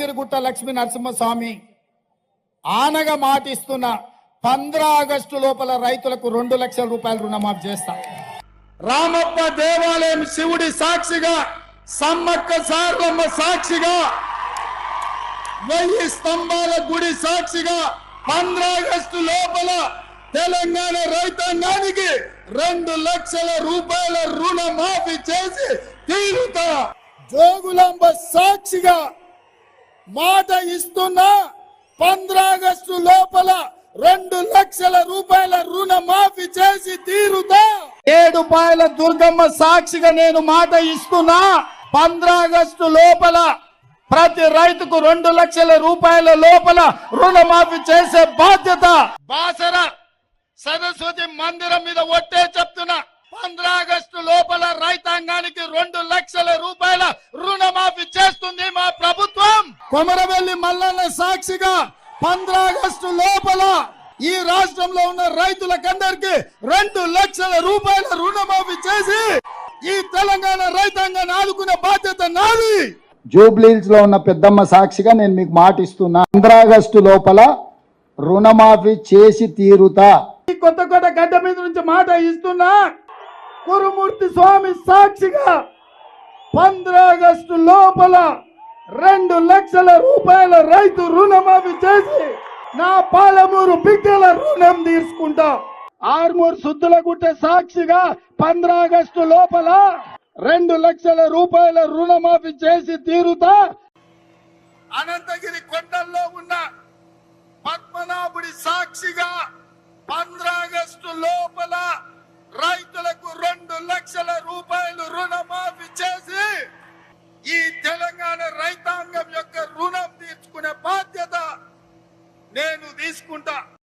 Yadagirigutta Lakshmi Narasimhaswamy ఆనగా మాటిస్తున్న 15 August లోపల రైతులకు 2 లక్షల రూపాయలు రుణమాఫీ చేస్తా. రామప్ప దేవాలయం శివుడి సాక్షిగా, సమ్మక్క సారలమ్మ సాక్షిగా, 1000 స్తంభాల గుడి సాక్షిగా 15 ఆగస్టు లోపల తెలంగాణ రైతాంగానికి 2 లక్షల రూపాయల రుణమాఫీ చేసి తీరుతా. జోగులాంబ సాక్షిగా మాట ఇస్తున్నా 15 ఆగస్టు లోపల 2 లక్షల రూపాయల రుణమాఫీ చేసి తీరుతా. 7 పాయల దుర్గమ్మ సాక్షిగా నేను మాట ఇస్తున్నా 15 ఆగస్టు లోపల ప్రతి రైతుకు 2 లక్షల రూపాయల లోపల రుణమాఫీ చేసే బాధ్యత. బాసర సరస్వతి మందిరం మీద ఒట్టే చెప్తున్నా 15 ఆగస్టు లోపల రైతాంగానికి 2 లక్షల రూపాయల రుణమాఫీ చేస్తుంది మా ప్రభుత్వం. కొమరవెల్లి మల్లన్న సాక్షిగా 15 ఆగస్టు లోపల ఈ రాష్ట్రంలో ఉన్న రైతులకందరికి 2 లక్షల రూపాయల రుణమాఫీ చేసి ఈ తెలంగాణ రైతాంగాన్ని ఆదుకునే బాధ్యత నాది. జూబ్లీహిల్స్ లో ఉన్న పెద్దమ్మ సాక్షిగా నేను మీకు మాట ఇస్తున్నా 15 ఆగస్టు లోపల రుణమాఫీ చేసి తీరుతా. కొత్తకోట గడ్డ మీద నుంచి మాట ఇస్తున్నా కురుమూర్తి స్వామి సాక్షిగా 15 ఆగస్టు లోపల 2 లక్షల రూపాయల రైతు రుణమాఫీ చేసి నా పాలమూరు బిడ్డల రుణం తీసుకుంటా. ఆర్మూర్ సుద్దులగుట్ట సాక్షిగా 15 ఆగస్టు లోపల 2 లక్షల రూపాయల రుణమాఫీ చేసి తీరుతా. అనంతగిరి కొండల్లో ఉన్న పద్మనాభుడి సాక్షిగా 15 ఆగస్టు లోపల రైతులకు 2 లక్షల రూపాయలు రుణమాఫీ చేసి ఈ తెలంగాణ రైతాంగం యొక్క రుణం తీర్చుకునే బాధ్యత నేను తీసుకుంటా.